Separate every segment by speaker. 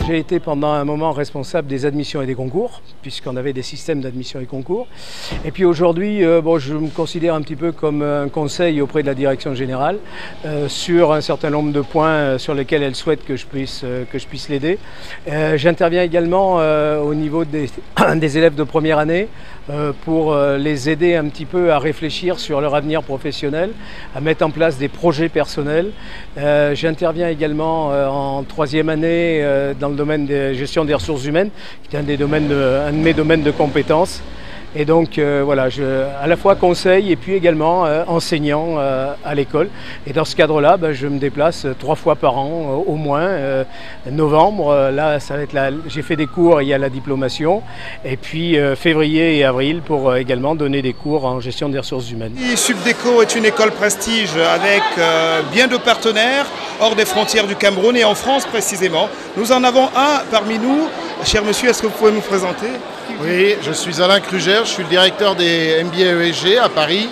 Speaker 1: j'ai été pendant un moment responsable des admissions et des concours, puisqu'on avait des systèmes d'admission et concours. Et puis aujourd'hui, je me considère un petit peu comme un conseil auprès de la direction générale sur un certain nombre de points sur lesquels elle souhaite que je puisse l'aider. J'interviens également au niveau des élèves de première année pour les aider un petit peu à réfléchir sur leur avenir professionnel, à mettre en place des projets personnels. J'interviens également en troisième année dans le domaine de gestion des ressources humaines, qui est un de mes domaines de compétences. Et donc voilà, à la fois conseil et puis également enseignant à l'école. Et dans ce cadre-là, je me déplace 3 fois par an au moins. Novembre, là ça va être j'ai fait des cours, il y a la diplomation. Et puis février et avril pour également donner des cours en gestion des ressources humaines.
Speaker 2: Subdeco est une école prestige avec bien de partenaires hors des frontières du Cameroun et en France précisément. Nous en avons un parmi nous. Cher monsieur, est-ce que vous pouvez nous présenter ?
Speaker 3: Oui, je suis Alain Kruger, je suis le directeur des MBA ESG à Paris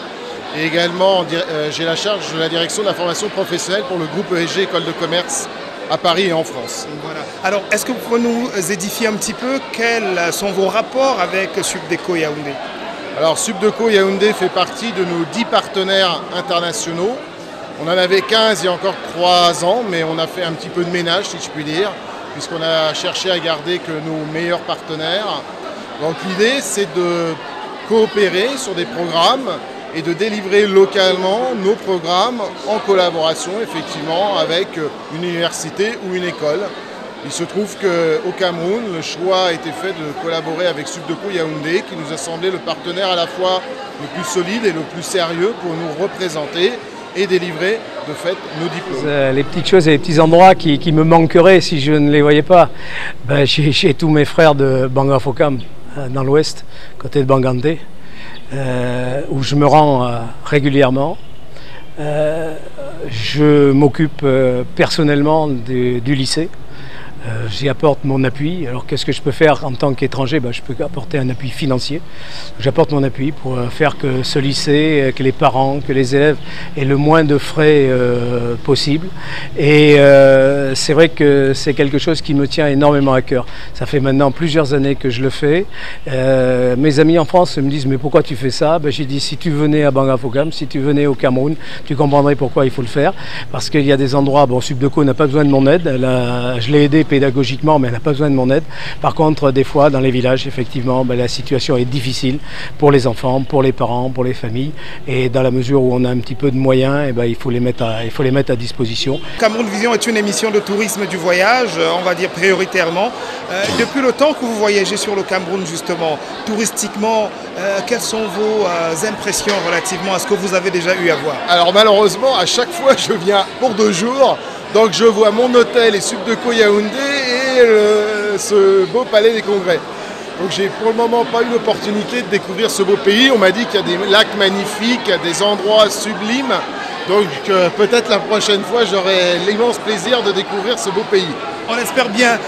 Speaker 3: et également j'ai la charge de la direction de la formation professionnelle pour le groupe ESG École de commerce à Paris et en France.
Speaker 2: Voilà. Alors, est-ce que vous pouvez nous édifier un petit peu quels sont vos rapports avec Subdeco Yaoundé ?
Speaker 3: Alors, Subdeco Yaoundé fait partie de nos 10 partenaires internationaux. On en avait 15 il y a encore 3 ans, mais on a fait un petit peu de ménage, si je puis dire, puisqu'on a cherché à garder que nos meilleurs partenaires. Donc l'idée, c'est de coopérer sur des programmes et de délivrer localement nos programmes en collaboration, effectivement, avec une université ou une école. Il se trouve qu'au Cameroun, le choix a été fait de collaborer avec Subdeco Yaoundé, qui nous a semblé le partenaire à la fois le plus solide et le plus sérieux pour nous représenter et délivrer de fait nos diplômes.
Speaker 1: Les petites choses et les petits endroits qui me manqueraient si je ne les voyais pas, j'ai tous mes frères de Bangafokam dans l'ouest, côté de Bangandé, où je me rends régulièrement. Je m'occupe personnellement du lycée. J'y apporte mon appui. Alors qu'est-ce que je peux faire en tant qu'étranger ? Je peux apporter un appui financier. J'apporte mon appui pour faire que ce lycée, que les parents, que les élèves aient le moins de frais possible. Et c'est vrai que c'est quelque chose qui me tient énormément à cœur. Ça fait maintenant plusieurs années que je le fais. Mes amis en France me disent « mais pourquoi tu fais ça ?» J'ai dit « si tu venais à Bangafokam, si tu venais au Cameroun, tu comprendrais pourquoi il faut le faire. » Parce qu'il y a des endroits, Subdeco n'a pas besoin de mon aide. Je l'ai aidé pédagogiquement, mais elle n'a pas besoin de mon aide. Par contre, des fois, dans les villages, effectivement, la situation est difficile pour les enfants, pour les parents, pour les familles. Et dans la mesure où on a un petit peu de moyens, il faut les mettre à disposition.
Speaker 2: Cameroun Vision est une émission de tourisme du voyage, on va dire prioritairement. Depuis le temps que vous voyagez sur le Cameroun, justement, touristiquement, quelles sont vos impressions relativement à ce que vous avez déjà eu à voir ?
Speaker 3: Alors malheureusement, à chaque fois, je viens pour 2 jours. Donc je vois mon hôtel et Subdeco Yaoundé et ce beau palais des congrès. Donc j'ai pour le moment pas eu l'opportunité de découvrir ce beau pays. On m'a dit qu'il y a des lacs magnifiques, des endroits sublimes. Donc peut-être la prochaine fois j'aurai l'immense plaisir de découvrir ce beau pays.
Speaker 2: On espère bien.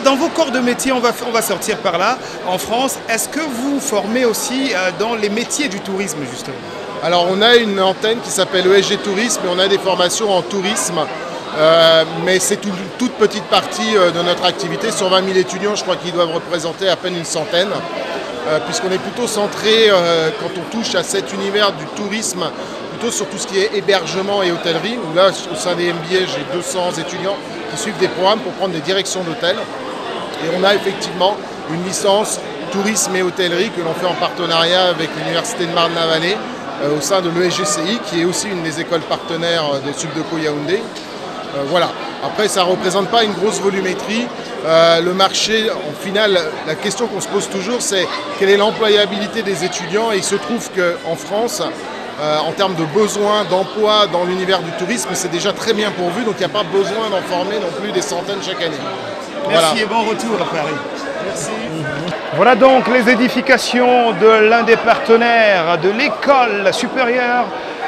Speaker 2: Dans vos corps de métier, on va sortir par là, en France. Est-ce que vous formez aussi dans les métiers du tourisme, justement ?
Speaker 3: Alors on a une antenne qui s'appelle ESG Tourisme et on a des formations en tourisme. Mais c'est toute petite partie de notre activité. Sur 20 000 étudiants, je crois qu'ils doivent représenter à peine une centaine, puisqu'on est plutôt centré, quand on touche à cet univers du tourisme, plutôt sur tout ce qui est hébergement et hôtellerie, où là, au sein des MBA, j'ai 200 étudiants qui suivent des programmes pour prendre des directions d'hôtel. Et on a effectivement une licence tourisme et hôtellerie que l'on fait en partenariat avec l'Université de Marne-la-Vallée, au sein de l'ESGCI, qui est aussi une des écoles partenaires de Subdeco Yaoundé. Voilà. Après, ça ne représente pas une grosse volumétrie. Le marché, en final, la question qu'on se pose toujours, c'est quelle est l'employabilité des étudiants ? Et il se trouve qu'en France, en termes de besoins d'emploi dans l'univers du tourisme, c'est déjà très bien pourvu. Donc il n'y a pas besoin d'en former non plus des centaines chaque année.
Speaker 2: Merci
Speaker 3: voilà.
Speaker 2: Et bon retour à Paris. Merci. Voilà donc les édifications de l'un des partenaires de l'école supérieure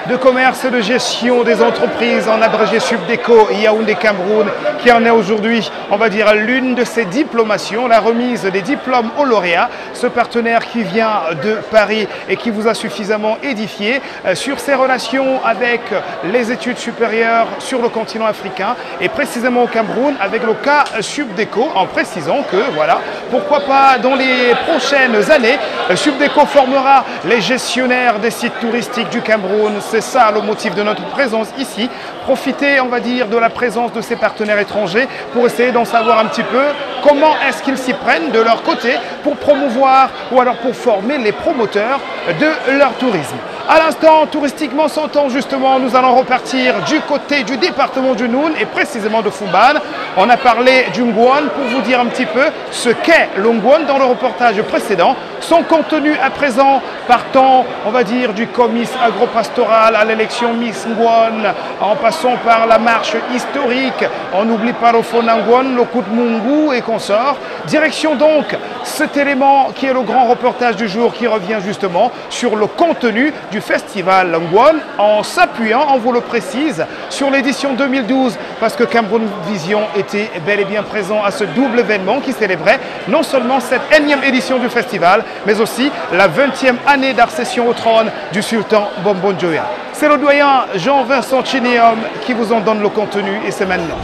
Speaker 2: de commerce et de gestion des entreprises, en abrégé Subdeco Yaoundé Cameroun, qui en est aujourd'hui, on va dire, l'une de ses diplomations, la remise des diplômes aux lauréats. Ce partenaire qui vient de Paris et qui vous a suffisamment édifié sur ses relations avec les études supérieures sur le continent africain et précisément au Cameroun avec le cas Subdeco, en précisant que voilà, pourquoi pas dans les prochaines années, Subdeco formera les gestionnaires des sites touristiques du Cameroun. C'est ça le motif de notre présence ici. Profiter, on va dire, de la présence de ces partenaires étrangers pour essayer d'en savoir un petit peu comment est-ce qu'ils s'y prennent de leur côté pour promouvoir ou alors pour former les promoteurs de leur tourisme. À l'instant, touristiquement s'entend justement, nous allons repartir du côté du département du Noun et précisément de Foumban. On a parlé du Ngouan pour vous dire un petit peu ce qu'est le Ngouan dans le reportage précédent. Son contenu à présent partant, on va dire, du comice agropastoral à l'élection Miss Ngouan, en passant par la marche historique. On n'oublie pas le Fonangouan, le coup de Mungu et consorts. Direction donc cet élément qui est le grand reportage du jour qui revient justement sur le contenu du festival Ngouan en s'appuyant, on vous le précise, sur l'édition 2012 parce que Cameroun Vision était bel et bien présent à ce double événement qui célébrait non seulement cette énième édition du festival mais aussi la 20e année d'accession au trône du sultan Bombon Joya. C'est le doyen Jean-Vincent Chinéum qui vous en donne le contenu et c'est maintenant.